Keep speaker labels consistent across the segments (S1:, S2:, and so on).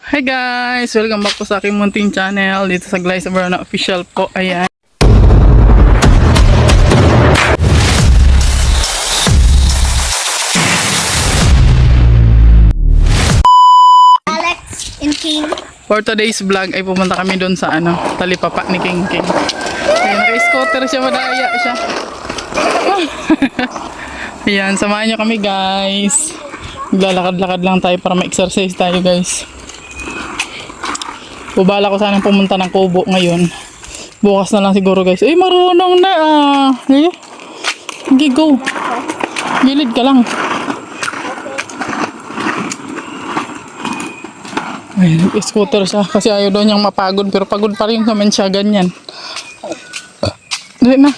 S1: Hi guys! Welcome back po sa aking munting channel dito sa Glyza Verona Official po. Ayan.
S2: Alex and King.
S1: For today's vlog ay pumunta kami doon sa talipapa ni King King. Ayan, naka-scooter siya, madaya siya. Ayan, samahan niyo kami guys. Maglalakad-lakad lang tayo para ma-exercise tayo guys. Bubala ko sanang pumunta ng Kubo ngayon. Bukas na lang siguro guys. Ay, marunong na ah. Eh? Sige, go. Gilid ka lang. Ay, nag-scooter siya kasi ayaw daw niyang mapagod pero pagod pa rin naman siya ganyan. Dali na.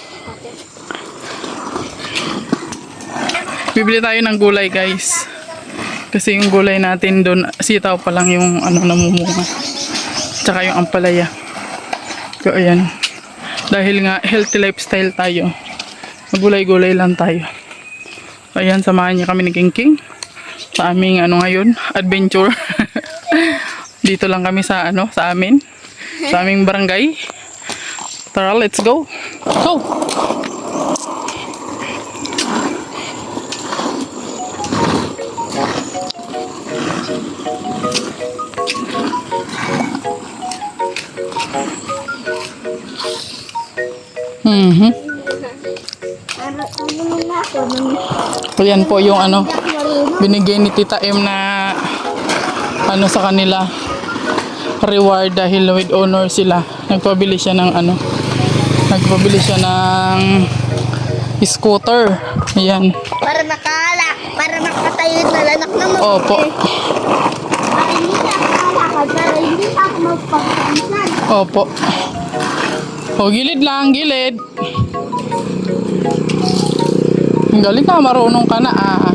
S1: Bibili tayo ng gulay guys. Kasi yung gulay natin doon, sitaw pa lang yung namumunga. Tsaka yung ampalaya. So ayan. Dahil nga healthy lifestyle tayo. Magulay-gulay lang tayo. So ayan, samahan niya kami ni King King. Sa aming ngayon, adventure. Dito lang kami sa sa amin. Sa aming barangay. Tara, let's go. Go! Ayan po yung binigay ni Tita M na sa kanila reward dahil with honor sila. Nagpabili siya ng scooter. Ayan.
S2: Para makatayo na lanak naman.
S1: Opo.
S2: Para hindi na makalakad, para hindi na ako magpagpansan.
S1: Opo. O, gilid lang, gilid. Ang galing ka, marunong ka na ah.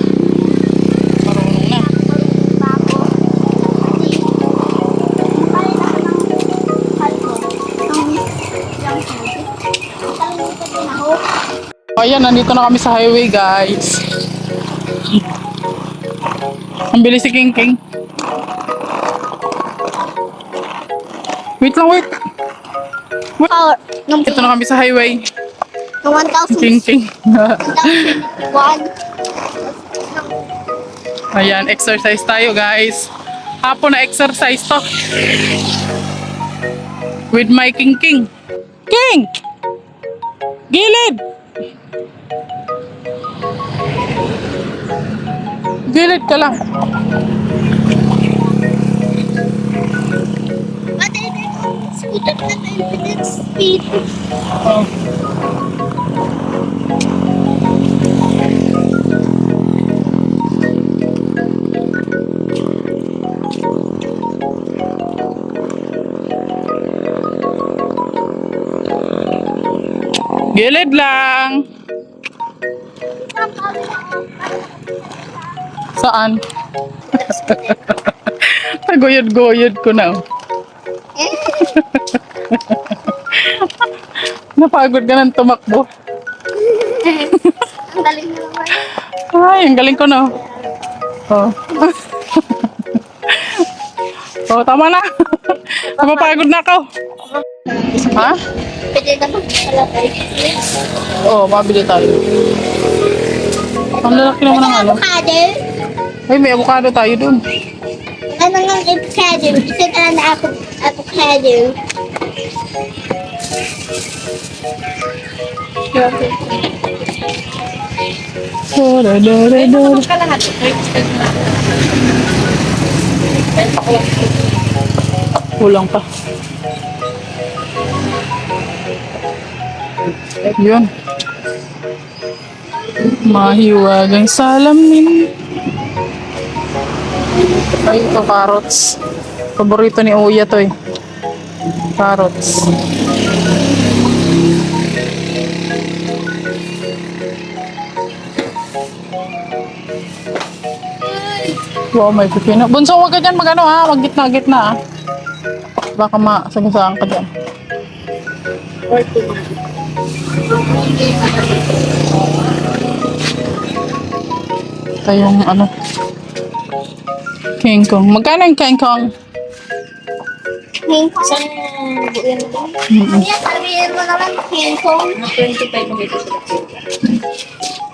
S1: Marunong na.
S2: Marunong pa ako. Kasi, palit ako ng kalbo. Ng junk food. Kalimutan din ako.
S1: Ayan, nandito na kami sa highway guys. Ang bilis si King King. Wait lang, wait.
S2: Power.
S1: Ito na kami sa highway.
S2: Ng 1,000.
S1: King King.
S2: 1,021.
S1: Ayan, exercise tayo guys. Hapon na exercise to. With my King King. King! Gilid! Gilid ka lang.
S2: Scooter na infinite speed.
S1: Oh. Gilid lang. Saan? Naguyod-guyod ko na. Napagod ka ng tumakbo.
S2: Ang galing na naman.
S1: Ay, ang galing ko na. Oh. Oh, tama na. Napapagod na ako. Ha?
S2: Pwede naman pala tayo.
S1: Oo, mabili tayo. Ang lalaki naman ng
S2: Avocado?
S1: Ay, may avocado tayo dun.
S2: Ano nga avocado? Isa na avocado.
S1: Kulang pa. Yun. Mahiwagang salamin. Ay, ito carrots. Paborito ni Uya to eh. Carrots. Wow, may pipino. Bunso, huwag ka dyan ha. Wag gitna-gitna ah. Baka masagasaan ka dyan. Ito yung King Kong. Magkano yung King Kong?
S2: King Kong.
S3: Isang buuyan mo din.
S2: Ayan, sabihin mo naman, King Kong.
S3: Mga 25 mo dito sila.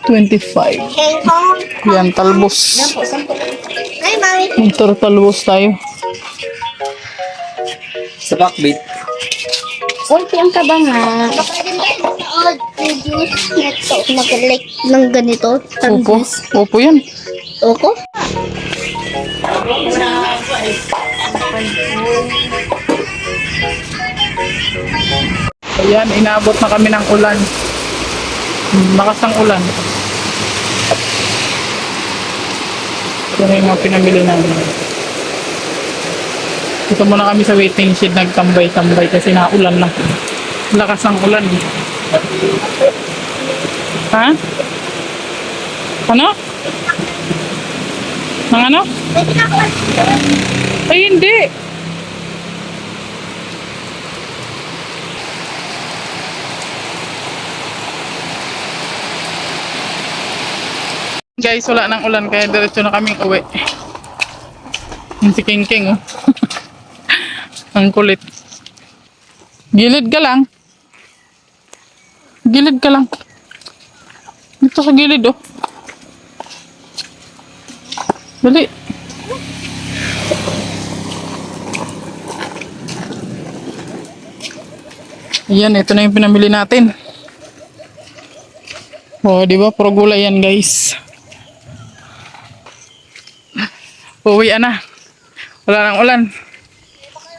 S1: 25.
S2: King Kong.
S1: Yan, talbos.
S3: Yan po, 10 lang.
S2: Ay, mami.
S1: Magtaro-talbos tayo.
S3: Sa backbeat. Ulti ang kabanga.
S2: Pwede na yung old juice nito. Mag-like ng ganito.
S1: Opo. Opo yan.
S2: Oko?
S1: Ayan, inabot na kami ng ulan. Lakas ng ulan. Ito na yung mga pinamili namin. Dito muna kami sa waiting shed, nagtambay-tambay kasi naulan na. Lakas ng ulan. Ha? Ano? Ang ano?
S2: Pwede na ako.
S1: Ay, hindi. Guys, wala nang ulan kaya diretso na kaming uwi. Yung si King King, oh. Ang kulit. Gilid ka lang. Gilid ka lang. Dito sa gilid, oh. Dali. Ayan, ito na yung pinamili natin. Oh, di ba? Puro gulay yan, guys. Uwi na. Wala nang ulan.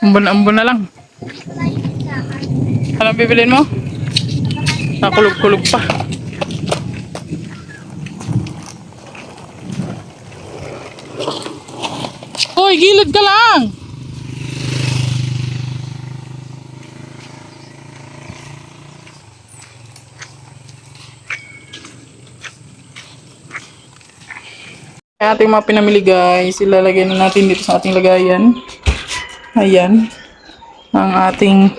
S1: Ambon-ambon na lang. Anong bibilin mo? Nakulog-kulog pa. Hoy, gilid ka lang! Kaya ating mga pinamili guys, ilalagay na natin dito sa ating lagayan. Ayan. Ang ating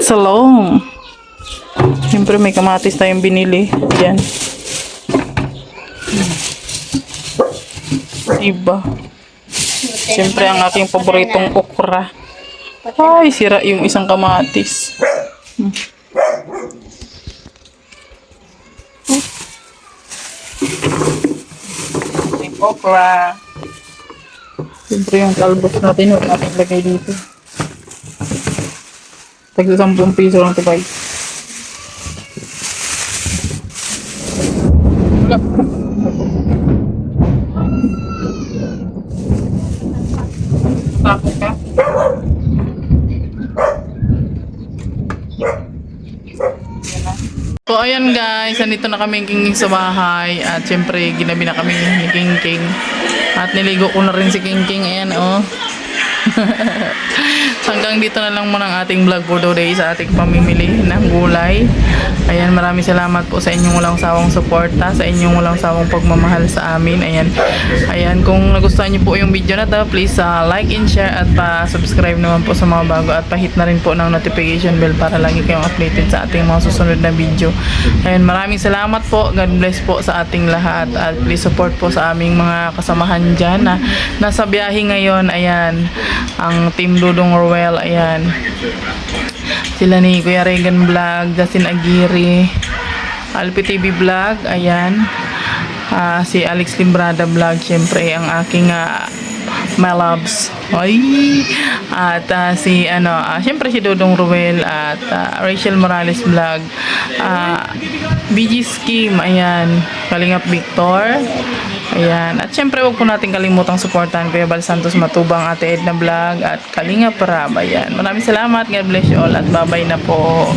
S1: salong. Siyempre may kamatis tayong binili. Ayan. Diba? Siyempre ang aking paboritong okra. Ay, sira yung isang kamatis. Okra. Siyempre yung talbos natin, huwag natin lagay dito. Tagsa 10 piso lang ito guys. Wala. Takot ka? So ayan guys, nandito na kami King sa bahay at syempre ginabi na kami ni King at niligo ko na rin si King. Ayan oh. Hanggang dito na lang muna ang ating vlog for today sa ating pamimili ng gulay. Ayan, maraming salamat po sa inyong walang sawang suporta, sa inyong walang sawang pagmamahal sa amin. Ayan, kung nagustuhan niyo po yung video na to, please like and share at pa-subscribe naman po sa mga bago at pa-hit na rin po ng notification bell para lagi kayong updated sa ating mga susunod na video. Ayan, maraming salamat po. God bless po sa ating lahat at please support po sa aming mga kasamahan dyan na nasa biyahe ngayon. Ayan, ang Team Dudong Ruel, ayan. Sila ni Kuya Regan Vlog, Justin Aguirre, Alpi TV Vlog, ayan. Si Alex Limbrada Vlog, syempre ang aking my loves. Ay! At syempre si Dudong Ruel at Rachel Morales Vlog, BG Scheme, ayan. Kalingap Victor, ayan. At syempre huwag po natin kalimutang suportahan Kuya Bal Santos Matubang, Ate Edna Vlog at Kalingap Rab, ayan. Maraming salamat. God bless you all at bye-bye na po.